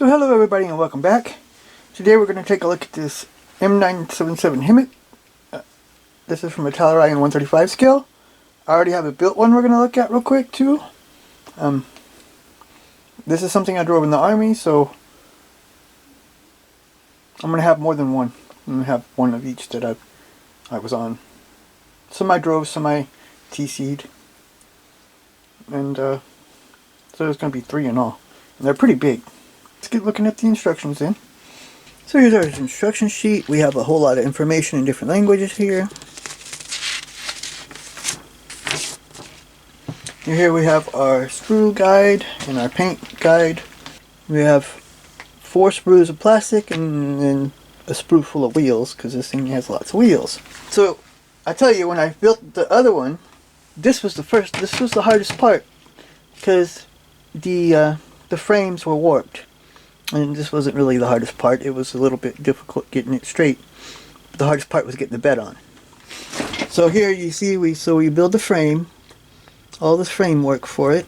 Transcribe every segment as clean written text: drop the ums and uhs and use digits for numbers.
So hello everybody and welcome back. Today we're going to take a look at this M977 HEMTT. This is from Italeri in 135 scale. I already have a built one we're going to look at real quick too. This is something I drove in the army, so I'm going to have more than one. I'm going to have one of each that I was on. Some I drove, some I TC'd. And so there's going to be 3 in all. And they're pretty big. Let's get looking at the instructions then. So here's our instruction sheet. We have a whole lot of information in different languages here. And here we have our sprue guide and our paint guide. We have 4 sprues of plastic and then a sprue full of wheels, because this thing has lots of wheels. So I tell you, when I built the other one, this was the hardest part, because the frames were warped. And this wasn't really the hardest part. It was a little bit difficult getting it straight. The hardest part was getting the bed on. So here you see we build the frame, all this framework for it.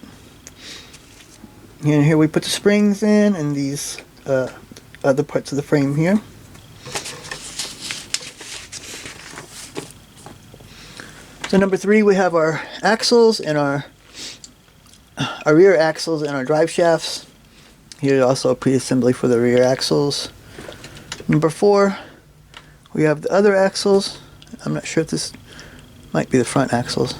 And here we put the springs in and these other parts of the frame here. So number 3, we have our axles and our rear axles and our drive shafts. Here's also a pre-assembly for the rear axles. Number 4, we have the other axles. I'm not sure if this might be the front axles.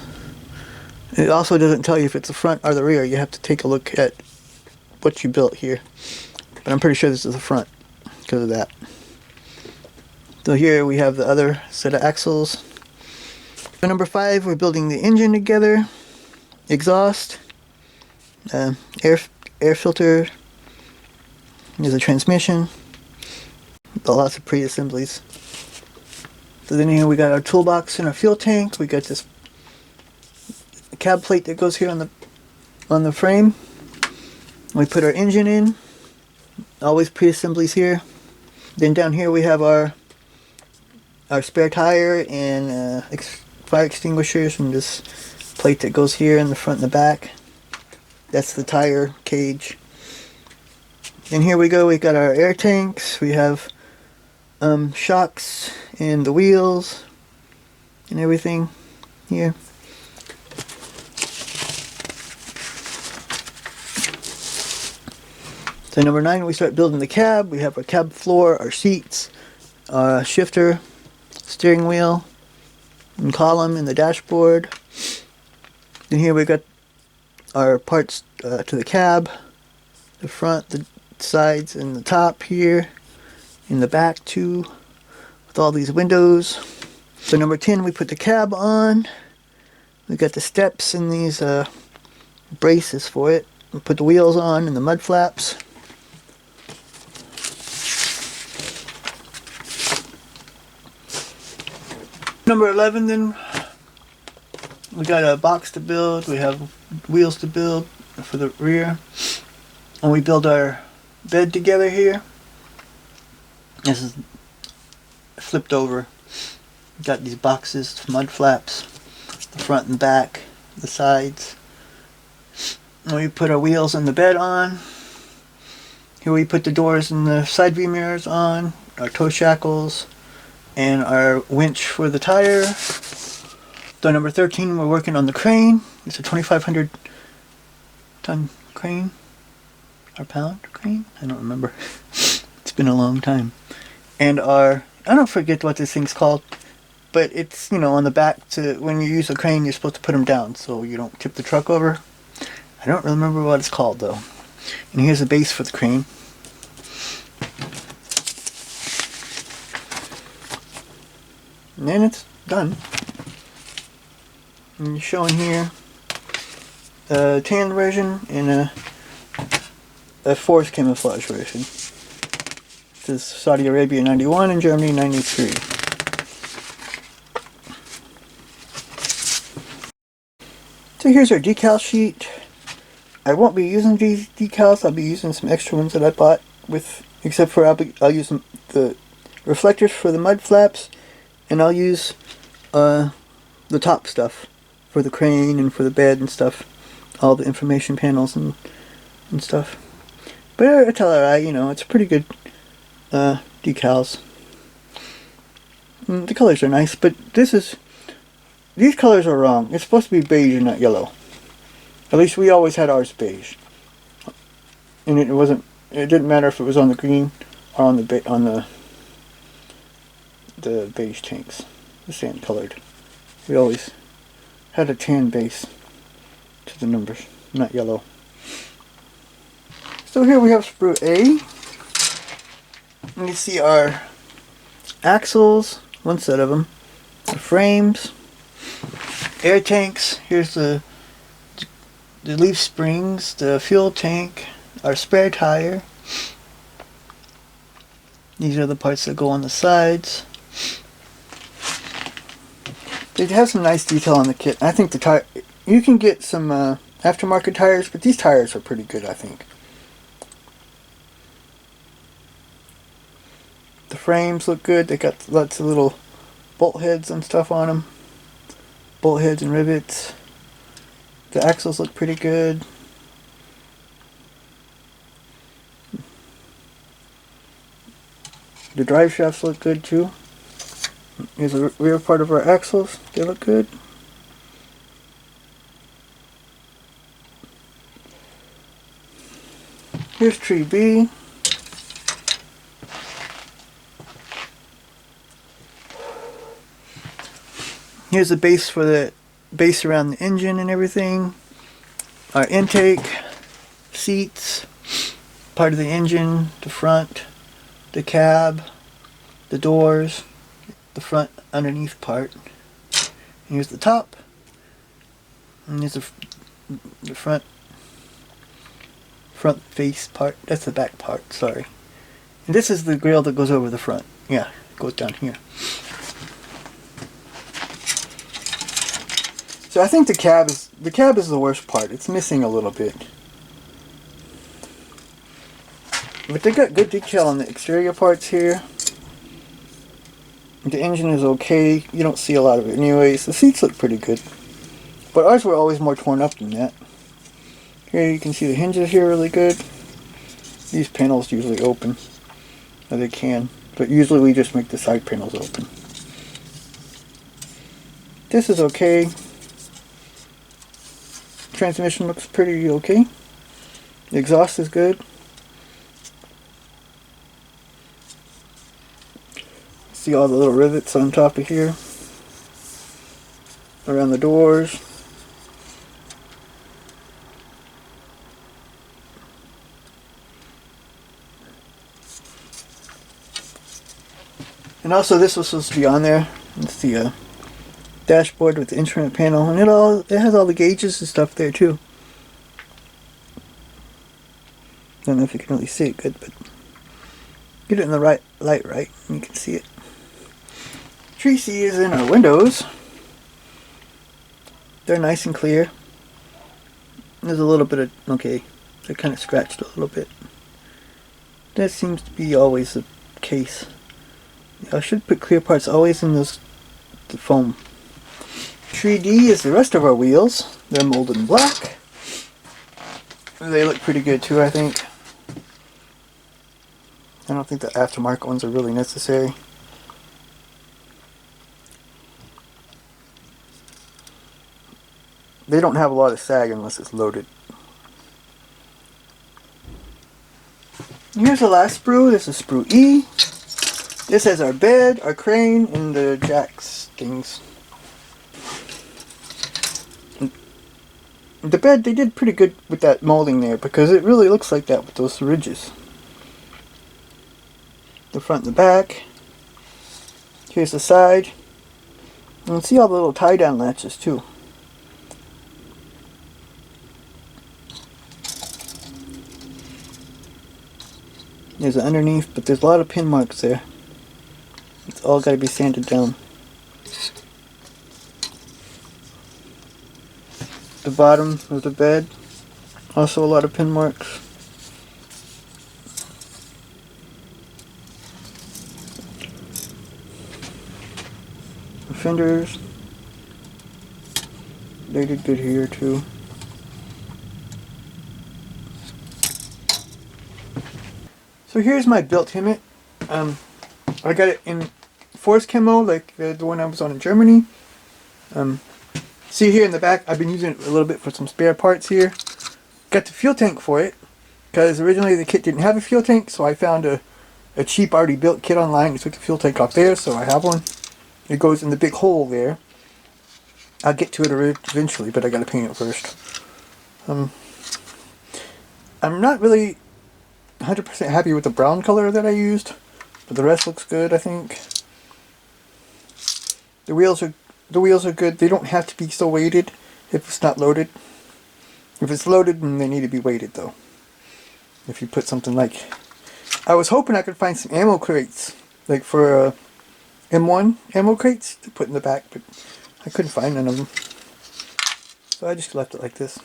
It also doesn't tell you if it's the front or the rear. You have to take a look at what you built here. But I'm pretty sure this is the front because of that. So here we have the other set of axles. For number 5, we're building the engine together, exhaust, air filter. There's a transmission, lots of pre-assemblies. So then here we got our toolbox and our fuel tank. We got this cab plate that goes here on the frame. We put our engine in, always pre-assemblies here. Then down here we have our spare tire and fire extinguishers and this plate that goes here in the front and the back. That's the tire cage. And here we go, we got our air tanks, we have shocks and the wheels and everything here. So number 9, we start building the cab. We have our cab floor, our seats, shifter, steering wheel, and column in the dashboard. And here we got our parts to the cab, the front, the sides, and the top here, in the back too, with all these windows. So number 10, we put the cab on. We got the steps and these braces for it. We put the wheels on and the mud flaps. Number 11, then we got a box to build. We have wheels to build for the rear, and we build our bed together here. This is flipped over. Got these boxes, mud flaps, the front and back, the sides. And we put our wheels and the bed on. Here we put the doors and the side view mirrors on, our tow shackles, and our winch for the tire. So number 13, we're working on the crane. It's a 2,500 ton crane. Or pound crane? I don't remember. It's been a long time. And I don't forget what this thing's called, but it's, on the back when you use a crane, you're supposed to put them down so you don't tip the truck over. I don't remember what it's called though. And here's the base for the crane. And then it's done. And you're showing here a tan version and a forest camouflage version. This is Saudi Arabia 91 and Germany 93. So here's our decal sheet. I won't be using these decals. I'll be using some extra ones that I bought except for I'll use the reflectors for the mud flaps, and I'll use the top stuff for the crane and for the bed and stuff, all the information panels and stuff. But Italeri, you know, it's pretty good decals. The colors are nice, but these colors are wrong. It's supposed to be beige and not yellow. At least we always had ours beige. And it didn't matter if it was on the green or on the beige tanks, the sand colored. We always had a tan base to the numbers, not yellow. So here we have sprue A. And you see our axles, one set of them, the frames, air tanks. Here's the leaf springs, the fuel tank, our spare tire. These are the parts that go on the sides. They have some nice detail on the kit. I think the tire, you can get some aftermarket tires, but these tires are pretty good, I think. The frames look good. They got lots of little bolt heads and stuff on them. Bolt heads and rivets. The axles look pretty good. The drive shafts look good too. Here's the rear part of our axles. They look good. Here's tree B. Here's the base for the base around the engine and everything. Our intake, seats, part of the engine, the front, the cab, the doors, the front underneath part. Here's the top. And here's the front face part. That's the back part, sorry. And this is the grill that goes over the front. Yeah, it goes down here. So I think the cab is the worst part. It's missing a little bit. But they got good detail on the exterior parts here. The engine is okay. You don't see a lot of it anyways. The seats look pretty good. But ours were always more torn up than that. Here you can see the hinges here really good. These panels usually open. Or they can. But usually we just make the side panels open. This is okay. Transmission looks pretty okay. The exhaust is good. See all the little rivets on top of here. Around the doors. And also this was supposed to be on there. It's the dashboard with the instrument panel, and it has all the gauges and stuff there too. Don't know if you can really see it good, but get it in the right light, right, and you can see it. Tree C is in our windows. They're nice and clear. There's a little bit of, okay, they're kind of scratched a little bit. That seems to be always the case. I should put clear parts always in the foam. Tree D is the rest of our wheels. They're molded in black. They look pretty good too, I think. I don't think the aftermarket ones are really necessary. They don't have a lot of sag unless it's loaded. Here's the last sprue. This is sprue E. This has our bed, our crane, and the jacks things. The bed, they did pretty good with that molding there because it really looks like that with those ridges. The front and the back. Here's the side. You can see all the little tie-down latches too. There's an underneath, but there's a lot of pin marks there. It's all got to be sanded down. The bottom of the bed, also a lot of pin marks. The fenders, they did good here too. So here's my built HEMMT. I got it in forest camo, like the one I was on in Germany. See here in the back, I've been using it a little bit for some spare parts here. Got the fuel tank for it, because originally the kit didn't have a fuel tank, so I found a cheap already built kit online and took the fuel tank off there, so I have one. It goes in the big hole there. I'll get to it eventually, but I gotta paint it first. I'm not really 100% happy with the brown color that I used, but the rest looks good, I think. The wheels are good. They don't have to be so weighted if it's not loaded. If it's loaded, then they need to be weighted though. If you put something like, I was hoping I could find some ammo crates, like for M1 ammo crates to put in the back, but I couldn't find none of them. So I just left it like this.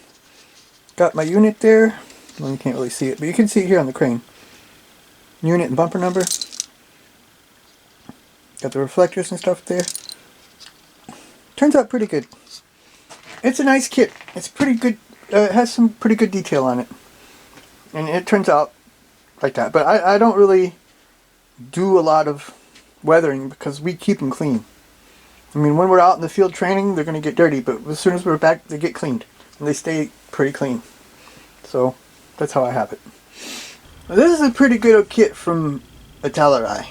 Got my unit there. Well, you can't really see it, but you can see it here on the crane. Unit and bumper number. Got the reflectors and stuff there. Turns out pretty good. It's a nice kit. It's pretty good. It has some pretty good detail on it. And it turns out like that. But I don't really do a lot of weathering because we keep them clean. I mean, when we're out in the field training, they're going to get dirty. But as soon as we're back, they get cleaned. And they stay pretty clean. So that's how I have it. Now, this is a pretty good kit from Italeri.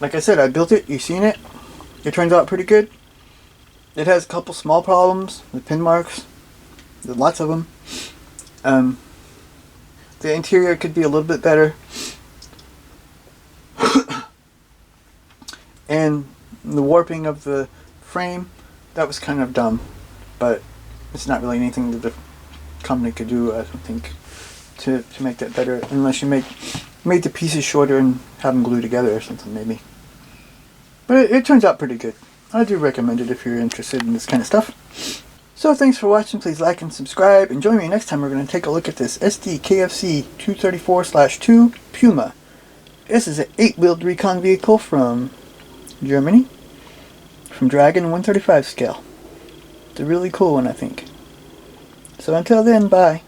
Like I said, I built it. You've seen it. It turns out pretty good. It has a couple small problems. The pin marks. There's lots of them. The interior could be a little bit better. And the warping of the frame, that was kind of dumb. But it's not really anything that the company could do, I don't think, to make that better. Unless you made the pieces shorter and have them glued together or something, maybe. But it turns out pretty good. I do recommend it if you're interested in this kind of stuff. So thanks for watching. Please like and subscribe. And join me next time. We're going to take a look at this SDKFC 234/2 Puma. This is an 8-wheeled recon vehicle from Germany. From Dragon 135 scale. It's a really cool one, I think. So until then, bye.